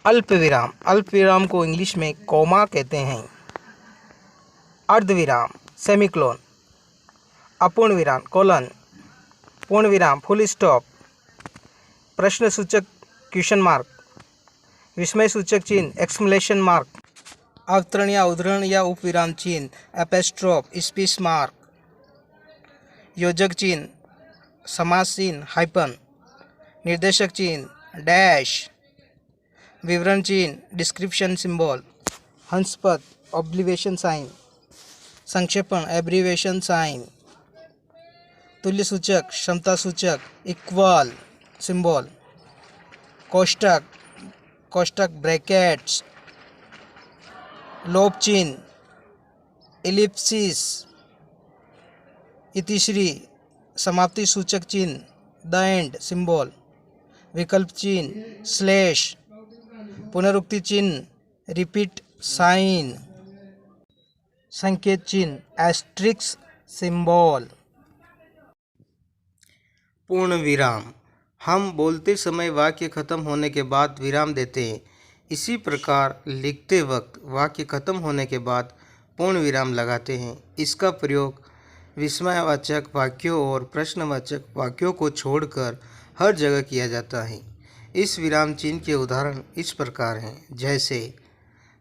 अल्प विराम, अल्प विराम को इंग्लिश में कॉमा कहते हैं। अर्धविराम सेमिकोलन, अपूर्ण विराम कोलन, पूर्ण विराम फुल स्टॉप, प्रश्न सूचक क्वेश्चन मार्क, विस्मय सूचक चिन्ह एक्सक्लेमेशन मार्क, अवतरण या उद्धरण या उपविराम चिन्ह एपोस्ट्रोफ स्पेस मार्क, योजक चिन्ह समास चिन्ह हाइपन, निर्देशक चिन्ह डैश, विवरण चिन्ह डिस्क्रिप्शन सिंबल, हंसपद ऑब्लिवेशन साइन, संक्षेपण एब्रीवेशन साइन, तुल्य सूचक क्षमता सूचक इक्वल सिंबल, कोष्टक कोष्टक ब्रैकेट्स, लोप चिन्ह इलिप्सिस, इतिश्री समाप्ति सूचक चिन्ह द एंड सिंबल, विकल्प चिन्ह स्लैश, पुनरुक्ति चिन्ह रिपीट साइन, संकेत चिन्ह एस्ट्रिक्स सिंबल। पूर्ण विराम, हम बोलते समय वाक्य खत्म होने के बाद विराम देते हैं। इसी प्रकार लिखते वक्त वाक्य खत्म होने के बाद पूर्ण विराम लगाते हैं। इसका प्रयोग विस्मयवाचक वाक्यों और प्रश्नवाचक वाक्यों को छोड़कर हर जगह किया जाता है। इस विराम चिन्ह के उदाहरण इस प्रकार हैं, जैसे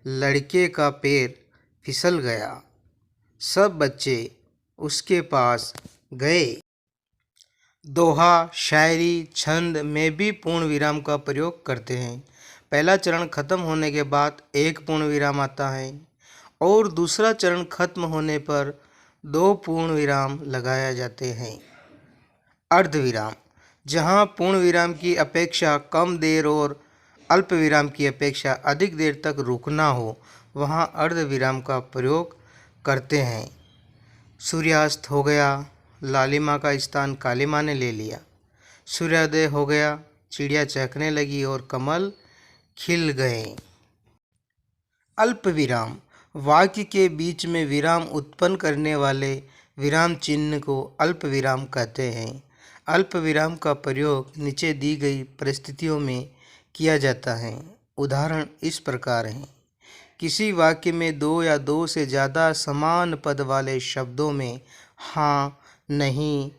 लड़के का पैर फिसल गया, सब बच्चे उसके पास गए। दोहा, शायरी, छंद में भी पूर्ण विराम का प्रयोग करते हैं। पहला चरण खत्म होने के बाद एक पूर्ण विराम आता है और दूसरा चरण खत्म होने पर दो पूर्ण विराम लगाए जाते हैं। अर्धविराम, जहाँ पूर्ण विराम की अपेक्षा कम देर और अल्प विराम की अपेक्षा अधिक देर तक रुकना हो, वहाँ अर्धविराम का प्रयोग करते हैं। सूर्यास्त हो गया, लालिमा का स्थान कालिमा ने ले लिया। सूर्योदय हो गया, चिड़िया चहकने लगी और कमल खिल गए। अल्प विराम, वाक्य के बीच में विराम उत्पन्न करने वाले विराम चिन्ह को अल्प विराम कहते हैं। अल्प विराम का प्रयोग नीचे दी गई परिस्थितियों में किया जाता है। उदाहरण इस प्रकार हैं। किसी वाक्य में दो या दो से ज़्यादा समान पद वाले शब्दों में हाँ, नहीं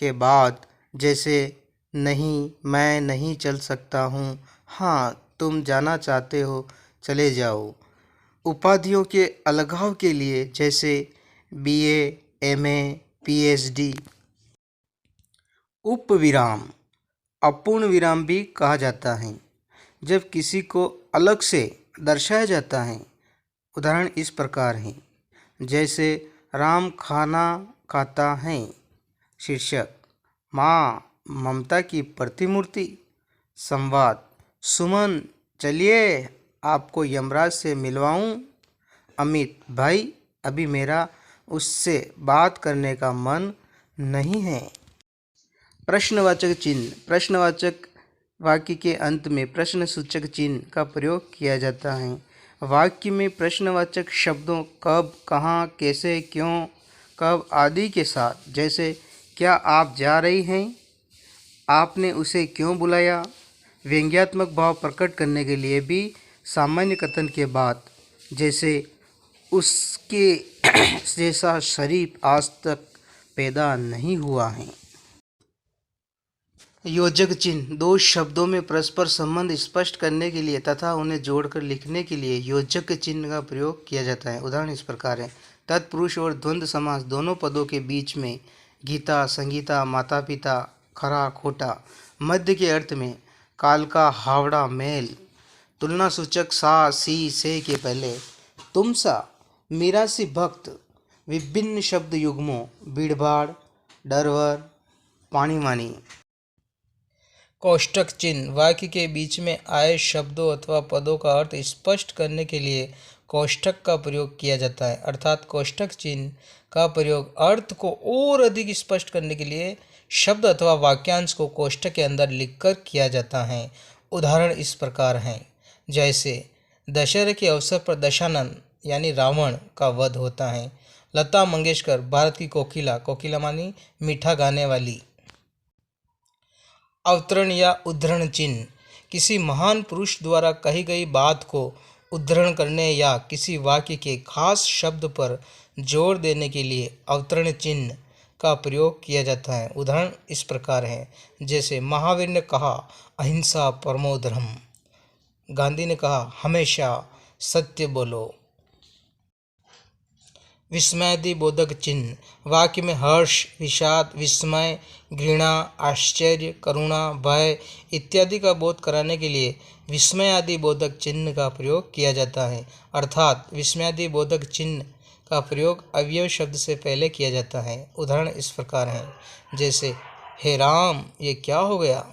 के बाद, जैसे नहीं मैं नहीं चल सकता हूँ, हाँ तुम जाना चाहते हो चले जाओ। उपाधियों के अलगाव के लिए, जैसे BA, MA, PhD। उपविराम, अपूर्ण विराम भी कहा जाता है, जब किसी को अलग से दर्शाया जाता है। उदाहरण इस प्रकार हैं, जैसे राम खाना खाता है, शीर्षक माँ ममता की प्रतिमूर्ति, संवाद सुमन चलिए आपको यमराज से मिलवाऊं, अमित भाई अभी मेरा उससे बात करने का मन नहीं है। प्रश्नवाचक चिन्ह, प्रश्नवाचक वाक्य के अंत में प्रश्न सूचक चिन्ह का प्रयोग किया जाता है। वाक्य में प्रश्नवाचक शब्दों कब, कहाँ, कैसे, क्यों, कब आदि के साथ, जैसे क्या आप जा रही हैं, आपने उसे क्यों बुलाया, व्यंग्यात्मक भाव प्रकट करने के लिए भी सामान्य कथन के बाद, जैसे उसके जैसा शरीफ आज तक पैदा नहीं हुआ है। योजक चिन्ह, दो शब्दों में परस्पर संबंध स्पष्ट करने के लिए तथा उन्हें जोड़कर लिखने के लिए योजक चिन्ह का प्रयोग किया जाता है। उदाहरण इस प्रकार है। तत्पुरुष और द्वंद्व समास दोनों पदों के बीच में गीता, संगीता, माता पिता, खरा खोटा, मध्य के अर्थ में काल का हावड़ा मेल, तुलना सूचक सा, सी, से के पहले तुम सा, मीरा सी भक्त, विभिन्न शब्द युग्मों भीड़भाड़, डरवर, पानी मानी। कोष्टक चिन्ह, वाक्य के बीच में आए शब्दों अथवा पदों का अर्थ स्पष्ट करने के लिए कोष्टक का प्रयोग किया जाता है। अर्थात कोष्टक चिन्ह का प्रयोग अर्थ को और अधिक स्पष्ट करने के लिए शब्द अथवा वाक्यांश को कोष्टक के अंदर लिखकर किया जाता है। उदाहरण इस प्रकार हैं, जैसे दशहरे के अवसर पर दशानन यानी रावण का वध होता है। लता मंगेशकर भारत की कोकिला, कोकिला मानी मीठा गाने वाली। अवतरण या उद्धरण चिन्ह, किसी महान पुरुष द्वारा कही गई बात को उद्धरण करने या किसी वाक्य के खास शब्द पर जोर देने के लिए अवतरण चिन्ह का प्रयोग किया जाता है। उदाहरण इस प्रकार हैं, जैसे महावीर ने कहा अहिंसा परमो धर्म, गांधी ने कहा हमेशा सत्य बोलो। विस्मयादि बोधक चिन्ह वाक्य में हर्ष, विषाद, विस्मय, घृणा, आश्चर्य, करुणा, भय इत्यादि का बोध कराने के लिए विस्मयादि बोधक चिन्ह का प्रयोग किया जाता है। अर्थात विस्मयादि बोधक चिन्ह का प्रयोग अवयव शब्द से पहले किया जाता है। उदाहरण इस प्रकार हैं, जैसे हे राम ये क्या हो गया,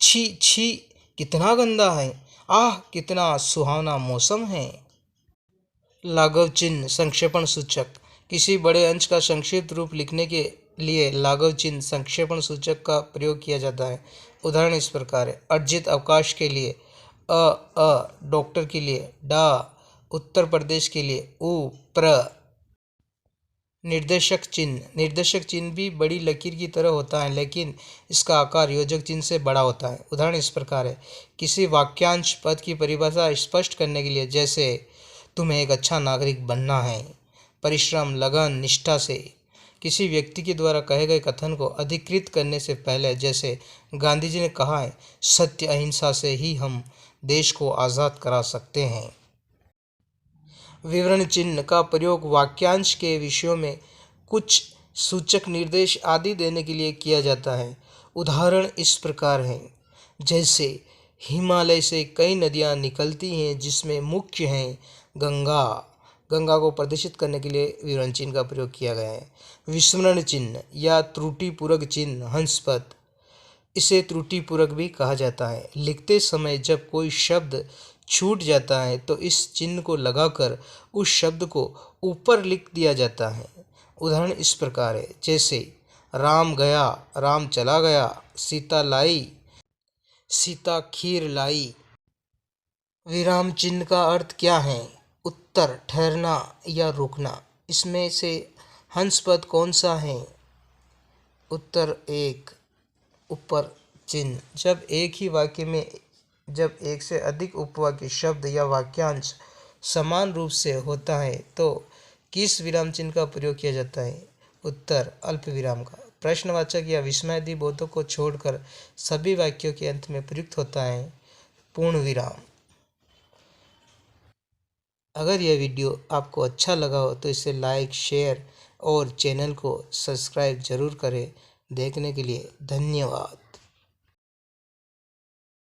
छी छी कितना गंदा है, आह कितना सुहावना मौसम है। लाघव चिन्ह संक्षेपण सूचक, किसी बड़े अंश का संक्षिप्त रूप लिखने के लिए लाघव चिन्ह संक्षेपण सूचक का प्रयोग किया जाता है। उदाहरण इस प्रकार है, अर्जित अवकाश के लिए डॉक्टर के लिए डा, उत्तर प्रदेश के लिए उ, प्र। निर्देशक चिन्ह भी बड़ी लकीर की तरह होता है, लेकिन इसका आकार योजक चिन्ह से बड़ा होता है। उदाहरण इस प्रकार है, किसी वाक्यांश पद की परिभाषा स्पष्ट करने के लिए, जैसे तुम्हें एक अच्छा नागरिक बनना है, परिश्रम, लगन, निष्ठा से। किसी व्यक्ति के द्वारा कहे गए कथन को अधिकृत करने से पहले, जैसे गांधी जी ने कहा है सत्य अहिंसा से ही हम देश को आज़ाद करा सकते हैं। विवरण चिन्ह का प्रयोग वाक्यांश के विषयों में कुछ सूचक निर्देश आदि देने के लिए किया जाता है। उदाहरण इस प्रकार हैं, जैसे हिमालय से कई नदियाँ निकलती हैं जिसमें मुख्य हैं गंगा। गंगा को प्रदर्शित करने के लिए विवरण चिन्ह का प्रयोग किया गया है। विस्मरण चिन्ह या त्रुटिपूरक चिन्ह हंसपद, इसे त्रुटिपूरक भी कहा जाता है। लिखते समय जब कोई शब्द छूट जाता है तो इस चिन्ह को लगाकर उस शब्द को ऊपर लिख दिया जाता है। उदाहरण इस प्रकार है, जैसे राम गया, राम चला गया, सीता लाई, सीता खीर लाई। विराम चिन्ह का अर्थ क्या है? उत्तर ठहरना या रुकना। इसमें से हंसपद कौन सा है? उत्तर एक, ऊपर चिन्ह। जब एक ही वाक्य में जब एक से अधिक उपवाक्य, शब्द या वाक्यांश समान रूप से होता है तो किस विराम चिन्ह का प्रयोग किया जाता है? उत्तर अल्प विराम का। प्रश्नवाचक या विस्मयादि बोधों को छोड़कर सभी वाक्यों के अंत में प्रयुक्त होता है पूर्ण विराम। अगर यह वीडियो आपको अच्छा लगा हो तो इसे लाइक, शेयर और चैनल को सब्सक्राइब जरूर करें। देखने के लिए धन्यवाद।